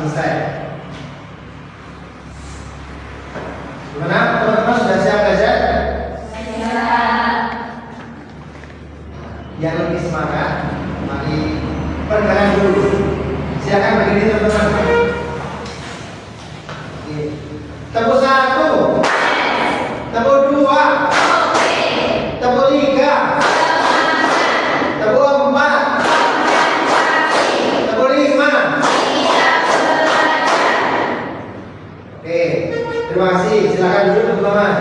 selesai. Gimana teman-teman, sudah siap belajar? Siap. Yang lebih semangat, mari perkenalan dulu. Silakan berdiri teman-teman. Tepuk 1, tepuk 2, tepuk 3, tepuk 4, tepuk 5. Oke, terima kasih. Silakan duduk teman-teman.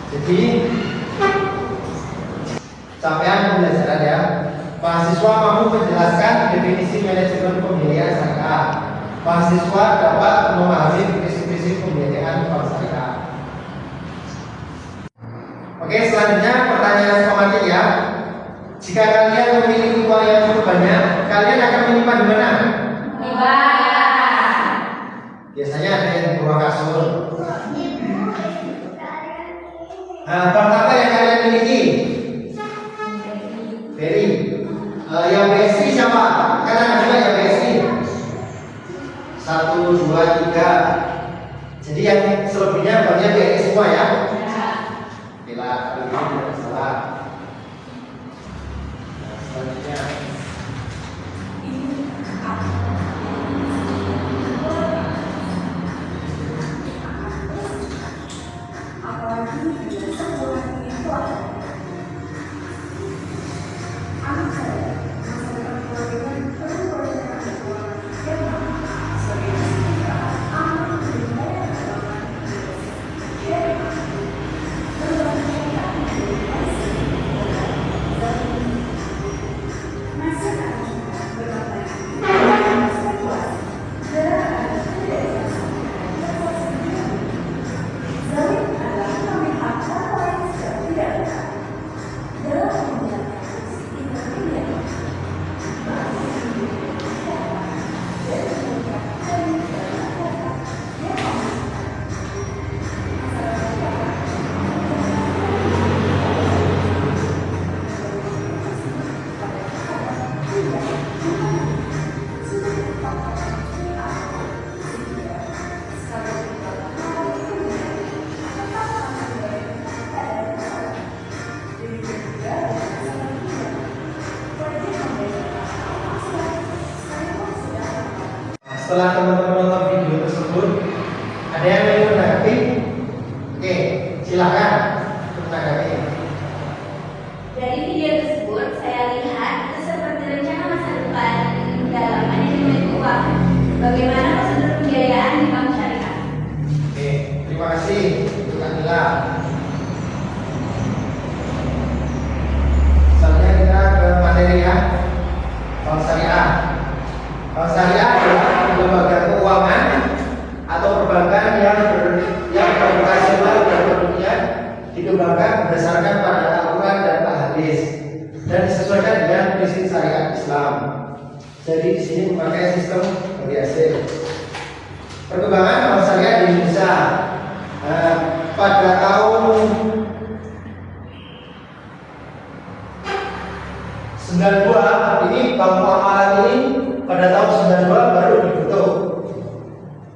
Jadi capaian pembelajaran ya. Mahasiswa mampu menjelaskan definisi manajemen pembiayaan syariah. Mahasiswa dapat memahami prinsip-prinsip pembiayaan bank syariah. Oke, selanjutnya pertanyaan otomatis ya. Jika kalian memiliki uang yang cukup banyak, kalian akan menyimpan di mana? Di bank. Biasanya ada yang di bawah kasur. Nah, bank apa yang kalian miliki? Beri. Yang BSI siapa? Kan ada juga yang BSI. 1, 2, 3. Jadi yang selebihnya banknya BRI semua ya. Bila kalau ini tidak salah. Nah, selanjutnya. Setelah teman-teman nonton video tersebut, ada yang ingin menanggapi? Oke, silakan untuk menanggapi. Dari video tersebut, saya lihat itu seperti rencana masa depan dalam manajemen keuangan. Bagaimana prosedur pembiayaan di bank syariah? Oke, terima kasih untuk Kamila. Selanjutnya kita ke materi ya. Bank syariah. Bank syariah adalah lembaga keuangan atau perbankan yang beroperasional dan produknya dikembangkan berdasarkan pada aturan dan hadis dan disesuaikan dengan prinsip syariat Islam. Jadi di sini memakai sistem bagi hasil. Perkembangan bank syariah di Indonesia pada tahun 92 ini bank muamalat ini pada tahun 92 baru dibentuk.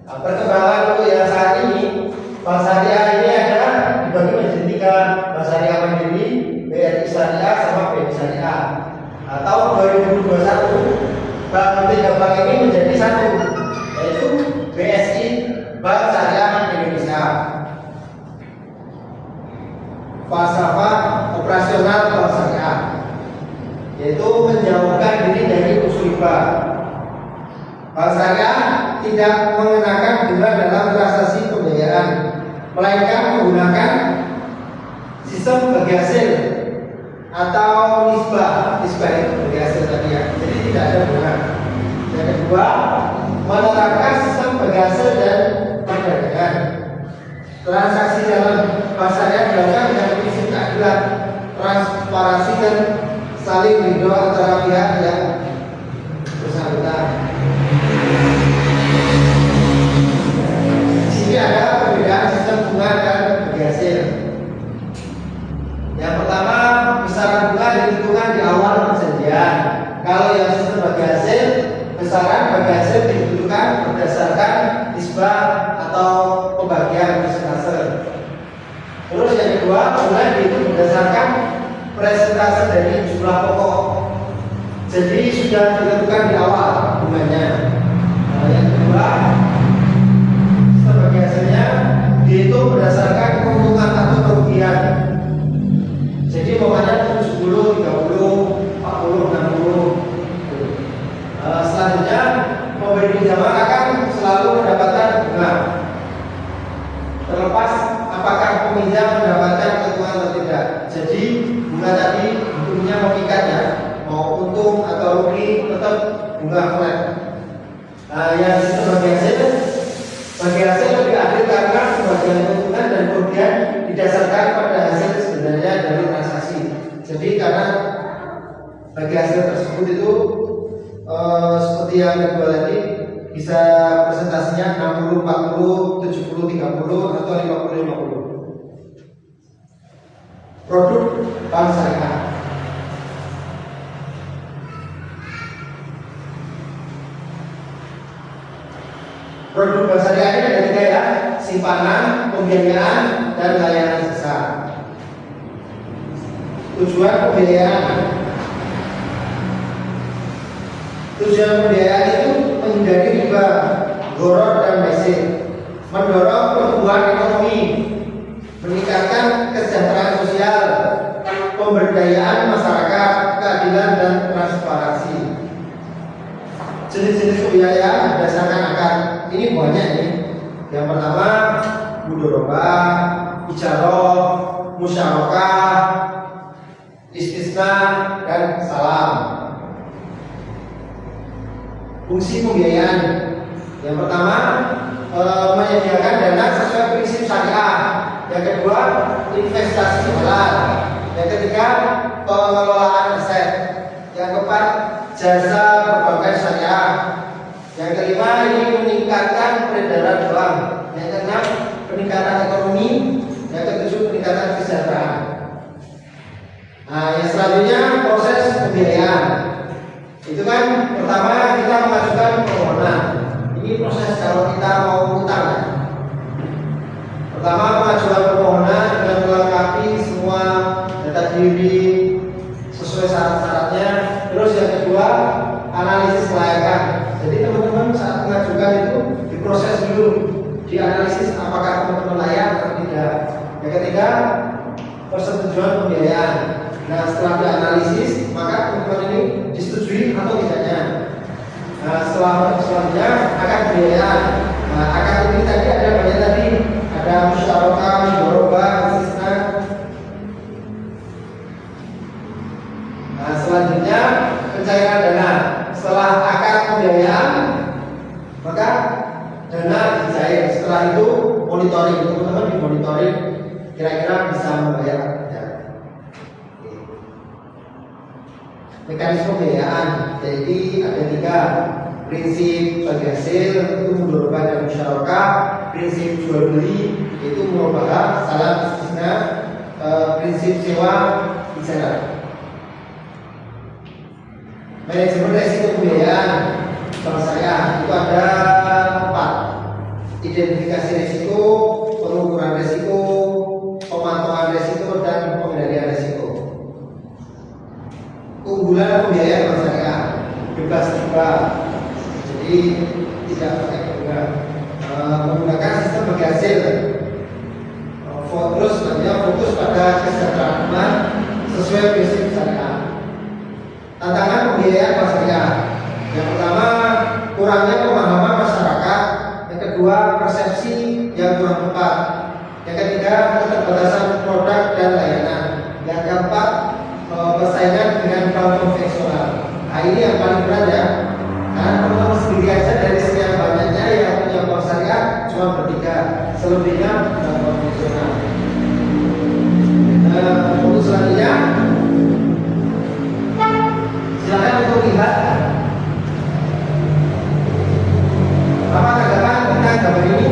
Nah, perkembangan untuk yang saat ini bank syariah ini ada dibagi menjadi 3, bank syariah mandiri, BRI Syariah, sama BNI Syariah. Nah, tahun 2021 bank ini menjadi 1, yaitu BSI, Bank Syariah Indonesia. Falsafah operasional bank syariah, yaitu menjauhkan diri dari usul riba. Bank syariah tidak mengenakan bunga dalam transaksi pembayaran, melainkan menggunakan sistem bagi hasil atau nisbah itu bagi hasil tadi ya. Jadi tidak ada bunga. Yang kedua, menerapkan sistem bagi hasil dan perdagangan. Transaksi dalam bank syariah dilakukan dengan prinsip keadilan, transparansi dan saling ridho antara pihak yang bersangkutan. Di sini ada perbedaan sistem bunga dan bagi hasil. Yang pertama, besaran bunga nisbah atau pembagian persentase. Terus yang kedua, mulai dihitung berdasarkan persentase dari jumlah pokok. Jadi sudah ditentukan di awal bunganya. Yang kedua, sebagai hasilnya dihitung berdasarkan keuntungan atau kerugian. Jadi pokoknya 70, 30, 40, 60. Selanjutnya pemberi pinjaman akan selalu mendapatkan bunga, terlepas apakah peminjam mendapatkan keuntungan atau tidak. Jadi bunga tadi bentuknya mengikat ya, mau untung atau rugi tetap bunga flat. Yang sebagai hasil lebih adil karena pembagian keuntungan dan kerugian didasarkan pada hasil sebenarnya dari transaksi. Jadi karena bagi hasil tersebut itu seperti yang kedua tadi bisa presentasinya 60 40, 70 30 atau 50 50. Produk bank syariah. Produk bank syariah ini ada 3 ya, simpanan, pembiayaan, dan layanan jasa. Tujuan pembiayaan itu menghindari riba, gharar dan mesir, mendorong pertumbuhan ekonomi, meningkatkan kesejahteraan sosial, pemberdayaan masyarakat, keadilan dan transparansi. Jenis-jenis pembiayaan berdasarkan akad ini banyak nih. Yang pertama mudharabah, ijarah, musyarakah, istisna, dan salam. Fungsi pembiayaan yang pertama menyediakan dana sesuai prinsip syariah. Yang kedua investasi halal. Yang ketiga pengelolaan aset. Yang keempat jasa perbankan syariah. Yang kelima ini meningkatkan peredaran uang. Yang keenam peningkatan ekonomi. Yang ketujuh peningkatan kesejahteraan. Yang selanjutnya proses pembiayaan. Itu kan pertama kita mengajukan permohonan. Ini proses kalau kita mau utang ya. Pertama pengajuan permohonan dengan melengkapi semua data diri sesuai syarat-syaratnya. Terus yang kedua analisis kelayakan. Jadi teman-teman saat mengajukan itu diproses dulu, dianalisis apakah teman-teman layak atau tidak. Yang ketiga persetujuan pembiayaan. Nah setelah dianalisis maka teman-teman ini disetujui atau tidaknya. Selanjutnya akad pembiayaan. Akad ini tadi ada banyak tadi, ada musyarakah, mudharabah, istisna. Selanjutnya pencairan dana. Setelah akad pembiayaan maka dana dicair. Setelah itu monitoring, teman-teman dimonitoring kira-kira bisa membayar atau tidak. Mekanisme pembiayaan, jadi ada 3 prinsip bagi hasil itu mudharabah dan musyarakah, prinsip jual beli itu murabahah, salam istisna, prinsip sewa ijarah. Manajemen resiko pembiayaan bank syariah itu ada 4: identifikasi risiko, pengukuran risiko, pemantauan risiko, dan pengendalian risiko. Keunggulan pembiayaan bank syariah bebas riba, jadi tidak pakai bunga, menggunakan sistem bagi hasil. Terus fokus pada kesejahteraan sesuai prinsip syariah. Tantangan pembiayaan bank syariah. Yang pertama kurangnya pemahaman masyarakat. Yang kedua persepsi yang kurang tepat. Yang ketiga keterbatasan produk dan layanan. Yang keempat persaingan dengan bank konvensional. Nah ini yang paling berat ya. Karena teman-teman sendiri aja dari sekian banyaknya yang punya bank syariah cuma bertiga, selebihnya bank konvensional. Untuk selanjutnya silakan untuk lihat apa tanggapan tentang gambar ini.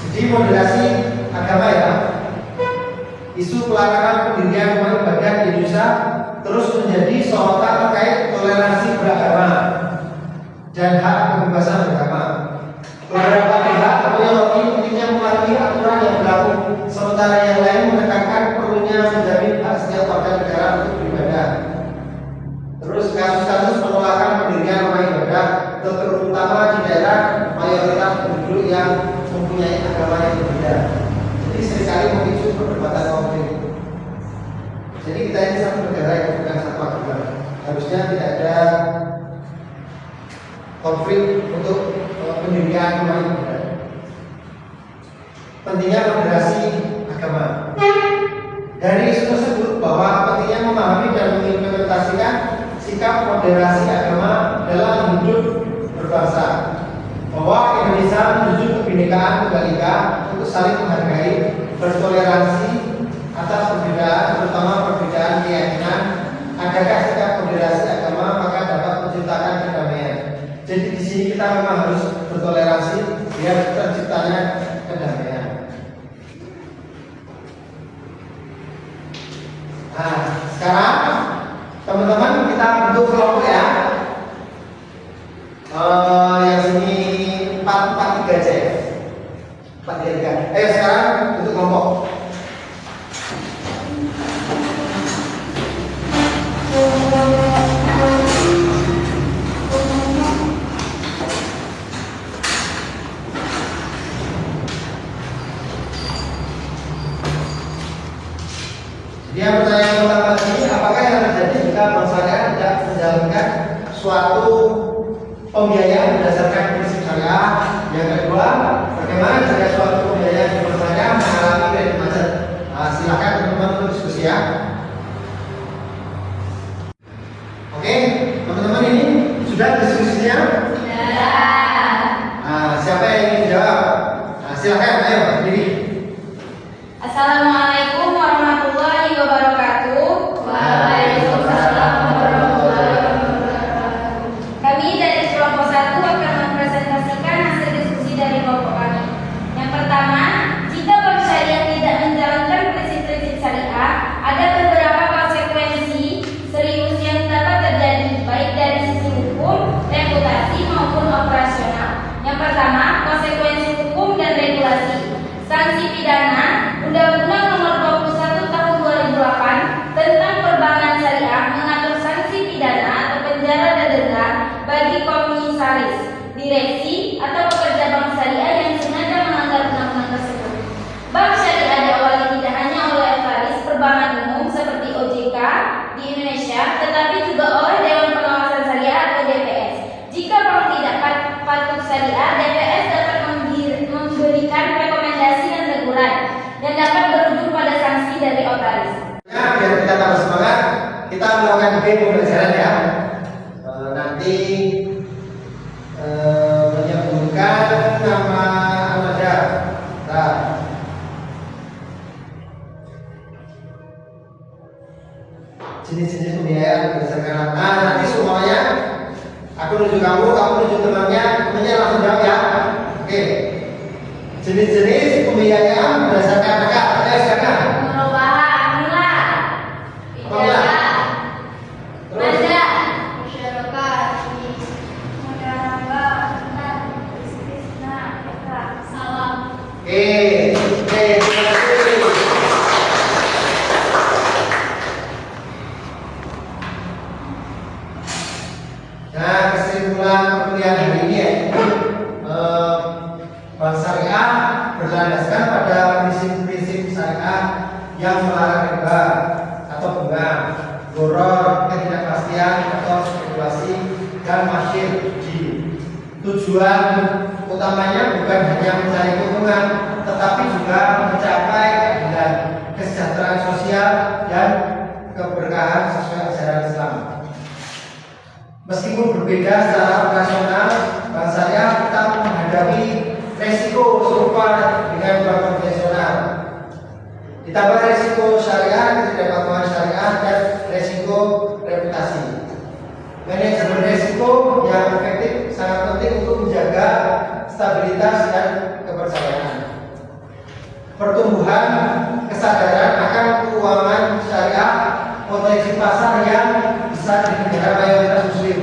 Jadi moderasi agama ya, isu pelarangan pendirian rumah ibadah di Indonesia Indonesia terus menjadi sorotan terkait toleransi beragama dan hak kebebasan beragama. Beberapa pihak menyoroti pentingnya mematuhi aturan yang berlaku, sementara yang lain menekankan perlunya menjamin hak setiap warga negara untuk beribadah. Terus kasus-kasus penolakan pendirian rumah ibadah, terutama di daerah mayoritas penduduk yang mempunyai agama yang berbeda. Jadi seringkali memicu perdebatan konflik. Jadi kita ini satu negara yang bukan satu agama. Harusnya tidak ada konflik untuk pendirian rumah ibadah. Pentingnya moderasi agama. Dari isu tersebut bahwa pentingnya memahami dan mengimplementasikan sikap moderasi agama dalam hidup berbangsa, bahwa Indonesia menuju kebinekaan tunggal ika untuk saling menghargai, bertoleransi atas perbedaan, terutama perbedaan keyakinan. Adakah sikap moderasi agama maka dapat menciptakan kedamaian. Jadi di sini kita memang harus bertoleransi biar terciptanya kedamaian. Nah, sekarang teman-teman kita bentuk kelompok ya. Yang sini 4 4 3 aja ya. 4 3 3. Ayo sekarang bentuk kelompok. Dia pertanyaan pertama tadi, apakah yang terjadi jika bank syariah tidak menjalankan suatu pembiayaan berdasarkan prinsip syariah? Yang kedua, bagaimana jika suatu pembiayaan di bank syariah mengalami kredit macet? Silakan teman-teman untuk diskusi ya. Oke, teman-teman ini sudah diskusinya? Siapa yang ingin jawab? Silakan, ayo berdiri. Assalamualaikum warahmatullahi wabarakatuh. Waalaikumsalam warahmatullahi wabarakatuh. Kami dari kelompok 1 akan mempresentasikan hasil diskusi dari kelompok kami. Yang pertama, jika bank syariah tidak menjalankan prinsip-prinsip syariah, ada beberapa konsekuensi serius yang dapat terjadi baik dari sisi hukum, reputasi maupun operasional. Yang pertama, konsekuensi hukum dan regulasi. Sanksi pidana Undang-Undang Nomor 21 Tahun 2008 tentang Perbankan Syariah mengatur sanksi pidana atau penjara dan denda bagi komisaris, direksi atau pekerja bank syariah yang sengaja melanggar undang-undang tersebut. Bank syariah diawali tidak hanya oleh otoris perbankan umum seperti OJK di Indonesia, tetapi juga oleh Dewan Pengawasan Syariah atau DPS. Jika bank tidak patuh syariah, DPS dapat memberikan rekomendasi dan teguran yang dapat berujung pada sanksi dari otoris. Nah, biar kita tambah semangat, kita melakukan game pembelajaran ya. Nanti menyebutkan nama Amada. Nah, jenis-jenis pembiayaan berdasarkan nanti semuanya aku nunjuk kamu nunjuk temannya langsung jawab ya. Oke. Jenis-jenis pembiayaan berdasarkan akad. Ayo silakan. Murobaah, mula, ijazah, maza, musyarakah, mudarabah, istisna, salam. Oke, terima kasih. Nah, kesimpulan perkuliahan hari ini ya. Bank syariah berlandaskan pada prinsip-prinsip syariah yang melarang riba atau bunga, gharar, ketidakpastian atau spekulasi, dan masyir judi. Tujuan utamanya bukan hanya mencari keuntungan, tetapi juga mencapai keadilan, kesejahteraan sosial, dan keberkahan sesuai ajaran Islam. Meskipun berbeda secara operasional, bank syariah tetap menghadapi resiko serupa dengan bank konvensional. Ditambah resiko syariah, ketidakpatuhan syariah, dan resiko reputasi. Manajemen resiko yang efektif sangat penting untuk menjaga stabilitas dan kepercayaan. Pertumbuhan kesadaran akan keuangan syariah potensi pasar yang besar di negara mayoritas muslim,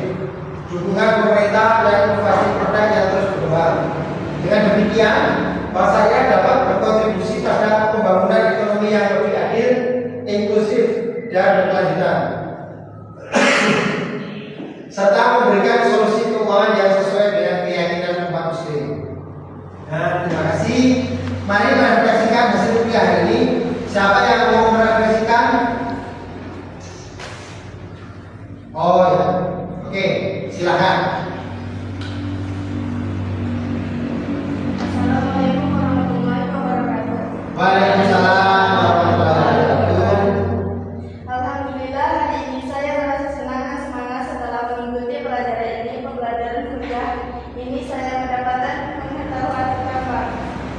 dukungan pemerintah dan inovasi produk yang terus berkembang. Dengan demikian, Bank Syariah dapat berkontribusi pada pembangunan ekonomi yang lebih adil, inklusif, dan berkelanjutan, serta memberikan solusi keuangan yang sesuai dengan keyakinan umat muslim. Nah, terima kasih. Mari merefleksikan hasil kuliah hari ini. Siapa yang mau merefleksikan? Oh ya, oke, silakan. Assalamualaikum warahmatullahi wabarakatuh. Waalaikumsalam warahmatullahi wabarakatuh. Alhamdulillah, hari ini saya merasa senang dan semangat setelah mengikuti pelajaran ini. Pembelajaran kuliah ini saya mendapatkan pengetahuan tambah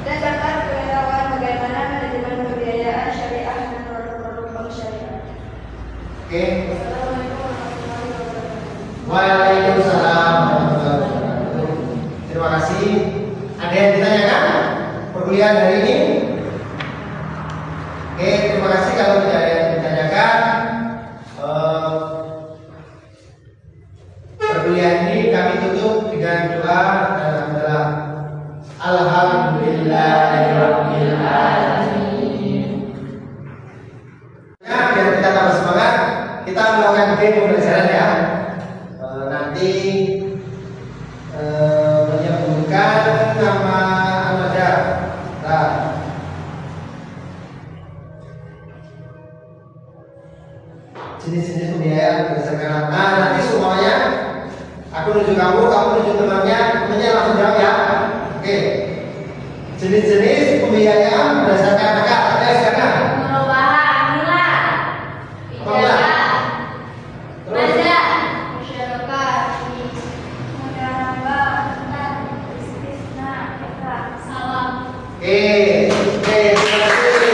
dan dapat pengetahuan bagaimana manajemen pembiayaan syariah dan produk-produk bank syariah. Oke. Assalamualaikum warahmatullahi wabarakatuh. Waalaikumsalam warahmatullahi wabarakatuh. Terima kasih. Ada yang ditanyakan perkuliahan hari ini? Oke, terima kasih. Kalau tidak ada yang ditanyakan, perkuliahan ini kami tutup dengan doa dan hamdalah. Alhamdulillahirabbil alamin. Ya, biar kita tambah semangat, kita melakukan demo pembelajaran ya. Nanti menyebutkan nama Ahmada. Nah, jenis-jenis pembiayaan berdasarkan nama. Nanti semuanya aku nunjuk kamu, kamu nunjuk temannya langsung jawab ya. Oke. Jenis-jenis pembiayaan berdasarkan angka. Ada sekarang. Murobaha, Amila, Ijazah, Maza, Masyarakat, Mudarabah, Istisna, Salam. Oke, terima kasih.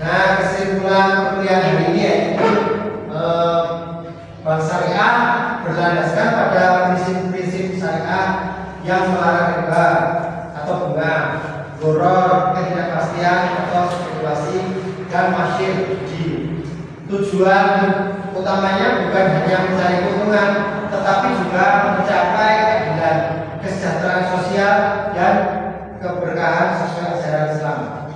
Nah, kesimpulan perkuliahan hari ini yaitu Bank Syariah berlandaskan pada prinsip-prinsip syariah yang melarang riba atau bunga, gharar, ketidakpastian atau spekulasi, dan masyir judi. Tujuan utamanya bukan hanya mencari keuntungan, tetapi juga mencapai keadilan, kesejahteraan sosial, dan keberkahan sesuai ajaran Islam.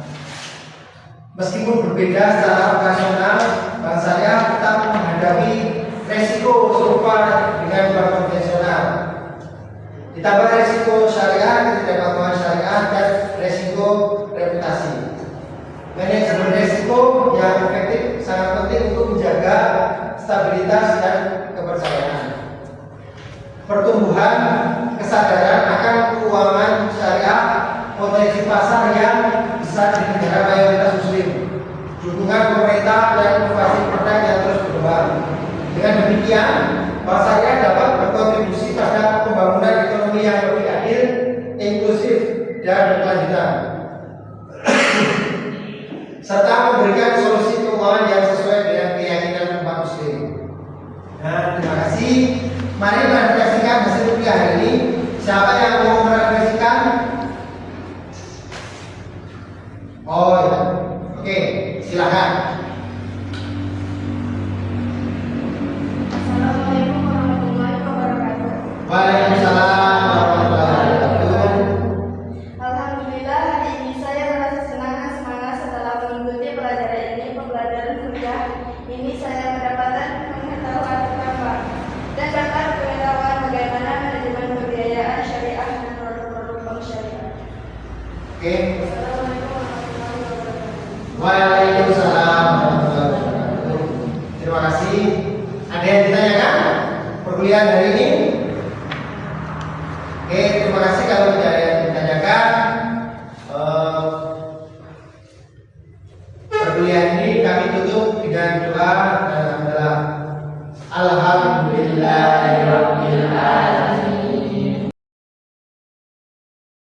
Meskipun berbeda secara operasional, Bank Syariah tetap menghadapi resiko serupa dengan bank konvensional. Ditambah resiko syariah, ketidakpatuhan syariah, dan resiko reputasi. Manajemen resiko yang efektif sangat penting untuk menjaga stabilitas dan kepercayaan. Pertumbuhan kesadaran akan keuangan syariah, potensi pasar yang besar di negara mayoritas muslim, dukungan pemerintah dan inovasi produk yang terus berkembang. Dengan demikian, Bank Syariah dapat berkontribusi pada pembangunan ekonomi yang lebih adil, inklusif, dan berkelanjutan, serta memberikan solusi keuangan yang sesuai dengan keyakinan umat muslim. Nah, terima kasih. Mari merefleksikan hasil kuliah hari ini. Siapa yang mau merefleksikan? Oh ya, oke, silakan. Assalamualaikum warahmatullahi wabarakatuh. Waalaikumsalam warahmatullahi wabarakatuh. Alhamdulillah, hari ini saya merasa senang dan semangat setelah mengikuti pelajaran ini. Pembelajaran kuliah ini saya mendapatkan pengetahuan tambah dan dapat pengetahuan bagaimana manajemen pembiayaan syariah dan produk-produk bank syariah. Oke. Assalamualaikum warahmatullahi wabarakatuh. Waalaikumsalam warahmatullahi wabarakatuh. Terima kasih. Ada yang ditanyakan perkuliahan hari ini? Oke, terima kasih. Kalau tidak ada